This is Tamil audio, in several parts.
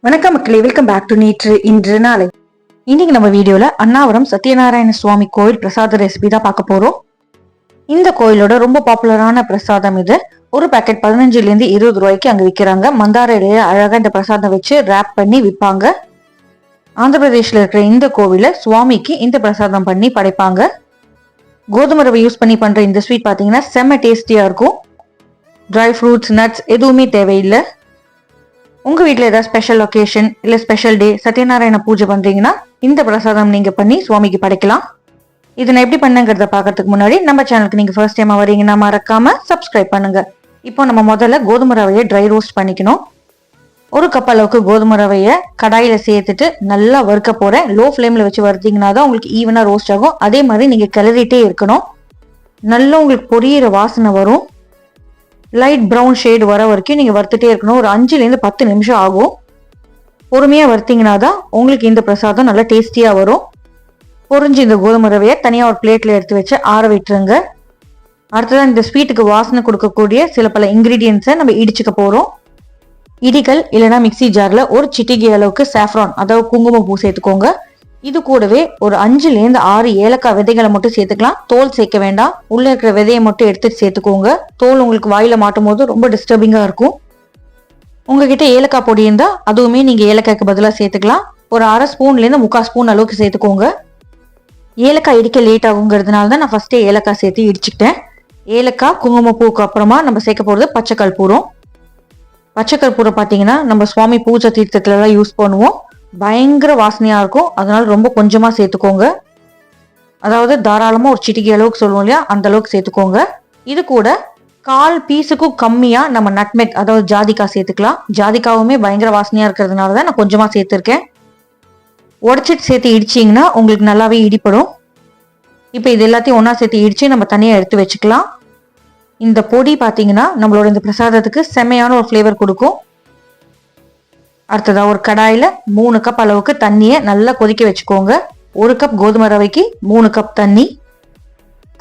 வணக்கம் மக்களே, வெல்கம் பேக் டு நேற்று இன்று நாளை. இன்னைக்கு நம்ம வீடியோல அண்ணாவரம் சத்யநாராயண சுவாமி கோயில் பிரசாத ரெசிபி தான் பார்க்க போறோம். இந்த கோயிலோட ரொம்ப பாப்புலரான பிரசாதம் இது. ஒரு பேக்கெட் 15 to 20 ரூபாய்க்கு அங்க விற்கிறாங்க. மந்தார இலையில அழகா இந்த பிரசாதம் வச்சு ரேப் பண்ணி விற்பாங்க. ஆந்திர பிரதேஷ்ல இருக்கிற இந்த கோவில சுவாமிக்கு இந்த பிரசாதம் பண்ணி படைப்பாங்க. கோதுமை ரவை யூஸ் பண்ணி பண்ற இந்த ஸ்வீட் பாத்தீங்கன்னா செம்ம டேஸ்டியா இருக்கும். ட்ரை ஃப்ரூட்ஸ், நட்ஸ் எதுவுமே தேவையில்லை. உங்க வீட்டுல ஏதாவது ஸ்பெஷல் ஒகேஷன் இல்ல ஸ்பெஷல் டே சத்யநாராயண பூஜை பண்றீங்கன்னா இந்த பிரசாதம் நீங்க பண்ணி சுவாமிக்கு படைக்கலாம். இதை நான் எப்படி பண்ணுங்கிறத பாக்கிறதுக்கு முன்னாடி நம்ம சேனலுக்கு நீங்க ஃபர்ஸ்ட் டைம் வரீங்கன்னா மறக்காம சப்ஸ்கிரைப் பண்ணுங்க. இப்போ நம்ம முதல்ல கோதுமை ரவையை ட்ரை ரோஸ்ட் பண்ணிக்கணும். ஒரு கப் அளவுக்கு கோதுமை ரவையை கடாயில சேர்த்துட்டு நல்லா வறுக்க போறேன். லோ ஃப்ளேம்ல வச்சு வறுத்தீங்கன்னா தான் உங்களுக்கு ஈவனா ரோஸ்ட் ஆகும். அதே மாதிரி நீங்க கிளறிட்டே இருக்கணும். நல்லா உங்களுக்கு பொரியிற வாசனை வரும். லைட் ப்ரௌன் ஷேடு வர வரைக்கும் நீங்க வறுத்துட்டே இருக்கணும். ஒரு 5 to 10 நிமிஷம் ஆகும். பொறுமையா வறுத்தீங்கன்னா தான் உங்களுக்கு இந்த பிரசாதம் நல்லா டேஸ்டியா வரும். பொரிஞ்சு இந்த கோதுமை ரவையை தனியா ஒரு பிளேட்ல எடுத்து வச்சு ஆற விட்டுருங்க. அடுத்ததான் இந்த ஸ்வீட்டுக்கு வாசனை கொடுக்கக்கூடிய சில பல இன்கிரீடியன்ஸை நம்ம இடிச்சுக்க போறோம். இடிகள் இல்லைன்னா மிக்சி ஜார்ல ஒரு சிட்டிகை அளவுக்கு சாஃப்ரான், அதாவது குங்குமப்பூ சேர்த்துக்கோங்க. இது கூடவே ஒரு 5 to 6 ஏலக்காய் விதைகளை மட்டும் சேர்த்துக்கலாம். தோல் சேர்க்க வேண்டாம். உள்ள இருக்கிற விதையை மட்டும் எடுத்துட்டு சேர்த்துக்கோங்க. தோல் உங்களுக்கு வாயில மாட்டும் போது ரொம்ப டிஸ்டர்பிங்கா இருக்கும். உங்ககிட்ட ஏலக்காய் பொடி இருந்தா அதுவுமே நீங்க ஏலக்காய்க்கு பதிலாக சேர்த்துக்கலாம். ஒரு 1/2 ஸ்பூன்ல இருந்து 3/4 ஸ்பூன் அளவுக்கு சேர்த்துக்கோங்க. ஏலக்காய் இடிக்க லேட் ஆகுங்கிறதுனால தான் நான் ஃபர்ஸ்டே ஏலக்காய் சேர்த்து இடிச்சுக்கிட்டேன். ஏலக்காய், குங்குமப்பூக்கு அப்புறமா நம்ம சேர்க்க போறது பச்சை கற்பூரம். பச்சை கற்பூரம் பாத்தீங்கன்னா நம்ம சுவாமி பூஜை தீர்த்தத்துல எல்லாம் யூஸ் பண்ணுவோம். பயங்கர வாசனையா இருக்கும். அதனால ரொம்ப கொஞ்சமா சேர்த்துக்கோங்க. அதாவது தாராளமா ஒரு சிட்டிகை அளவுக்கு சொல்லுவோம் இல்லையா, அந்த அளவுக்கு சேர்த்துக்கோங்க. இது கூட 1/4 பீஸுக்கும் கம்மியா நம்ம நட்மெக், அதாவது ஜாதிக்காய் சேர்த்துக்கலாம். ஜாதிக்காவுமே பயங்கர வாசனையா இருக்கிறதுனாலதான் நான் கொஞ்சமா சேர்த்திருக்கேன். உடச்சிட்டு சேர்த்து இடிச்சிங்கன்னா உங்களுக்கு நல்லாவே இடிப்படும். இப்ப இது எல்லாத்தையும் ஒன்னா சேர்த்து இடிச்சு நம்ம தனியா எடுத்து வச்சுக்கலாம். இந்த பொடி பாத்தீங்கன்னா நம்மளோட இந்த பிரசாதத்துக்கு செம்மையான ஒரு ஃபிளேவர் கொடுக்கும். அடுத்ததா ஒரு கடாயில 3 கப் அளவுக்கு தண்ணியை நல்லா கொதிக்க வச்சுக்கோங்க. 1 கப் கோதுமை ரவைக்கு 3 கப் தண்ணி.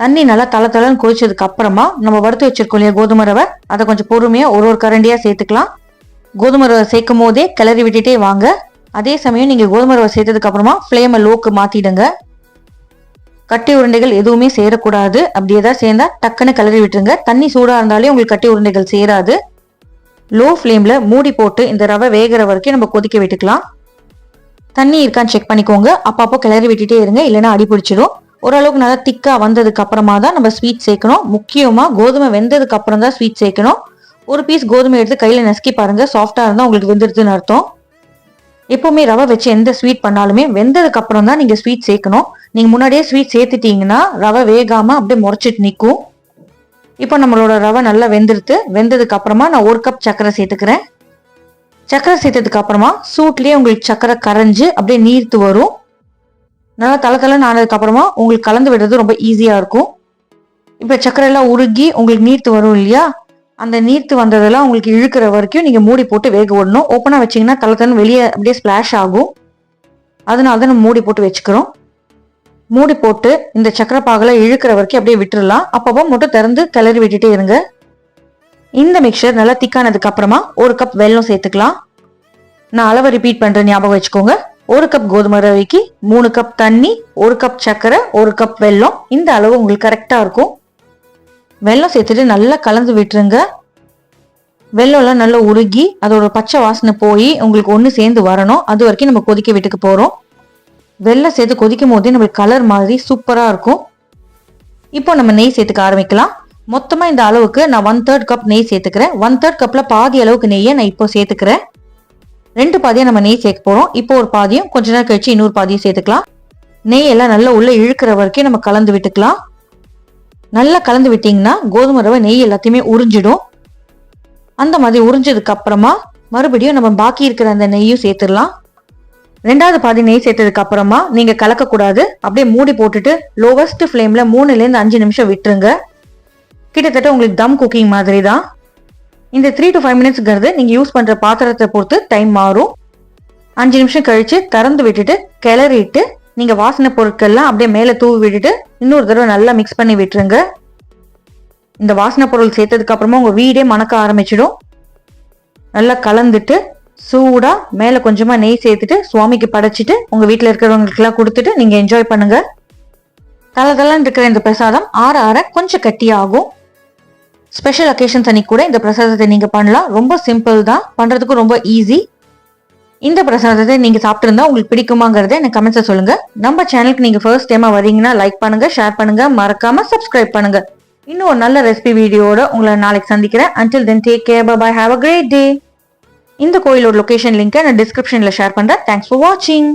தண்ணி நல்லா தளன்னு கொதிச்சதுக்கு அப்புறமா நம்ம வறுத்து வச்சிருக்கோம் இல்லையா கோதுமை ரவை, அதை கொஞ்சம் பொறுமையா ஒரு கரண்டியா சேர்த்துக்கலாம். கோதுமை ரவை சேர்க்கும் போதே கிளறி விட்டுட்டே வாங்க. அதே சமயம் நீங்க கோதுமை ரவை சேர்த்ததுக்கு அப்புறமா ஃப்ளேமை லோக்கு மாத்திடுங்க. கட்டி உருண்டைகள் எதுவுமே சேரக்கூடாது. அப்படி ஏதாவது சேர்ந்தா டக்குன்னு கிளறி விட்டுருங்க. தண்ணி சூடா இருந்தாலே உங்களுக்கு கட்டி உருண்டைகள் சேராது. லோ ஃப்ளேம்ல மூடி போட்டு இந்த ரவை வேகிற வரைக்கும் நம்ம கொதிக்க விட்டுக்கலாம். தண்ணி இருக்கான்னு செக் பண்ணிக்கோங்க. அப்பப்போ கிளறி விட்டுட்டே இருங்க, இல்லைன்னா அடி பிடிச்சிடும். ஓரளவுக்கு நல்லா திக்கா வந்ததுக்கு அப்புறமா தான் நம்ம ஸ்வீட் சேர்க்கணும். முக்கியமா கோதுமை வெந்ததுக்கு அப்புறம் தான் ஸ்வீட் சேர்க்கணும். ஒரு பீஸ் கோதுமை எடுத்து கையில நசுக்கி பாருங்க. சாஃப்டா இருந்தா உங்களுக்கு வெந்துருதுன்னு அர்த்தம். எப்பவுமே ரவை வச்சு எந்த ஸ்வீட் பண்ணாலுமே வெந்ததுக்கு அப்புறம் தான் நீங்க ஸ்வீட் சேர்க்கணும். நீங்க முன்னாடியே ஸ்வீட் சேர்த்துட்டீங்கன்னா ரவை வேகாம அப்படியே முறைச்சிட்டு நிற்கும். இப்போ நம்மளோட ரவை நல்லா வெந்ததுக்கு அப்புறமா நான் 1 கப் சர்க்கரை சேர்த்துக்கிறேன். சர்க்கரை சேர்த்ததுக்கு அப்புறமா சூட்லயே உங்களுக்கு சர்க்கரை கரைஞ்சு அப்படியே நீர்த்து வரும். நல்லா தளன்னு ஆனதுக்கு அப்புறமா உங்களுக்கு கலந்து விடுறது ரொம்ப ஈஸியா இருக்கும். இப்ப சர்க்கரை எல்லாம் உருகி உங்களுக்கு நீர்த்து வரும் இல்லையா, அந்த நீர்த்து வந்ததெல்லாம் உங்களுக்கு இழுக்கிற வரைக்கும் நீங்க மூடி போட்டு வேக விடணும். ஓப்பனா வச்சீங்கன்னா தளன்னு வெளியே அப்படியே ஸ்பிளாஷ் ஆகும். அதனாலதான் நம்ம மூடி போட்டு வச்சுக்கிறோம். மூடி போட்டு இந்த சக்கரை பாகல இழுக்கிற வரைக்கும் அப்படியே விட்டுறலாம். அப்பப்போ மட்டும் திறந்து கிளறி விட்டுட்டே இருங்க. இந்த மிக்சர் நல்லா திக்கானதுக்கு அப்புறமா 1 கப் வெல்லம் சேர்த்துக்கலாம். நான் அளவை ரிப்பீட் பண்றேன், ஞாபகம் வச்சுக்கோங்க. 1 கப் கோதுமை ரவைக்கு 3 கப் தண்ணி, 1 கப் சர்க்கரை, 1 கப் வெல்லம். இந்த அளவு உங்களுக்கு கரெக்டா இருக்கும். வெல்லம் சேர்த்துட்டு நல்லா கலந்து விட்டுருங்க. வெல்லம் எல்லாம் நல்லா உருகி அதோட பச்சை வாசனை போய் உங்களுக்கு ஒண்ணு சேர்ந்து வரணும். அது வரைக்கும் நம்ம கொதிக்க விட்டுக்க போறோம். வெள்ளை சேர்த்து கொதிக்கும் போதே நம்மளுக்கு கலர் மாதிரி சூப்பரா இருக்கும். இப்போ நம்ம நெய் சேர்த்துக்க ஆரம்பிக்கலாம். மொத்தமா இந்த அளவுக்கு நான் 1/3 கப் நெய் சேர்த்துக்கிறேன். 1/3 கப்ல பாதி அளவுக்கு நெய்யை நான் இப்போ சேர்த்துக்கிறேன். 2 பாதியா நம்ம நெய் சேர்க்க போறோம். இப்போ ஒரு பாதியும் கொஞ்ச நேரம் கழிச்சு இன்னொரு பாதியும் சேர்த்துக்கலாம். நெய் எல்லாம் நல்லா உள்ள இழுக்கிற வரைக்கும் நம்ம கலந்து விட்டுக்கலாம். நல்லா கலந்து விட்டீங்கன்னா கோதுமை ரவை நெய் எல்லாத்தையுமே உறிஞ்சிடும். அந்த மாதிரி உறிஞ்சதுக்கு அப்புறமா மறுபடியும் நம்ம பாக்கி இருக்கிற அந்த நெய்யும் சேர்த்துடலாம். 2வது பாதி நெய் சேர்த்ததுக்கு அப்புறமா நீங்க கலக்க கூடாது. அப்படியே மூடி போட்டுட்டு லோவஸ்ட் ஃப்ளேம்ல 3 to 5 நிமிஷம் விட்டுருங்க. கிட்டத்தட்ட உங்களுக்கு தம் குக்கிங் மாதிரி தான். இந்த 3 to 5 மினிட்ஸ்ங்கிறது நீங்க யூஸ் பண்ற பாத்திரத்தை பொறுத்து டைம் மாறும். 5 நிமிஷம் கழிச்சு திறந்து விட்டுட்டு கிளறிட்டு நீங்க வாசனை பொருட்கள்லாம் அப்படியே மேல தூவி விட்டுட்டு இன்னொரு தடவை நல்லா மிக்ஸ் பண்ணி விட்டுருங்க. இந்த வாசனை பொருள் சேர்த்ததுக்கு அப்புறமா உங்க வீடே மணக்க ஆரம்பிச்சிடும். நல்லா கலந்துட்டு சூடா மேல கொஞ்சமா நெய் சேர்த்துட்டு சுவாமிக்கு படைச்சிட்டு உங்க வீட்டுல இருக்கிறவங்களுக்கு எல்லாம் கொடுத்துட்டு நீங்க என்ஜாய் பண்ணுங்க. தலதலன்னு இருக்கிற இந்த பிரசாதம் ஆற ஆற கொஞ்சம் கட்டியாகும். ஸ்பெஷல் அக்கேஷன்ஸ் அன்னைக்கு கூட இந்த பிரசாதத்தை நீங்க பண்ணலாம். ரொம்ப சிம்பிள் தான், பண்றதுக்கு ரொம்ப ஈஸி. இந்த பிரசாதத்தை நீங்க சாப்பிட்டு இருந்தா உங்களுக்கு பிடிக்குமாங்கிறத எனக்கு கமெண்ட்ஸ்ல சொல்லுங்க. நம்ம சேனலுக்கு நீங்க ஃபர்ஸ்ட் டைமா வரீங்கன்னா லைக் பண்ணுங்க, ஷேர் பண்ணுங்க, மறக்காம சப்ஸ்கிரைப் பண்ணுங்க. இன்னும் ஒரு நல்ல ரெசிபி வீடியோட உங்களை நாளைக்கு சந்திக்கிறேன். until then take care, bye bye, have a great day. இந்த கோயிலோட லொகேஷன் லிங்கை நான் டிஸ்கிரிப்ஷன்ல ஷேர் பண்றேன். தேங்க்ஸ் ஃபார் வாட்சிங்.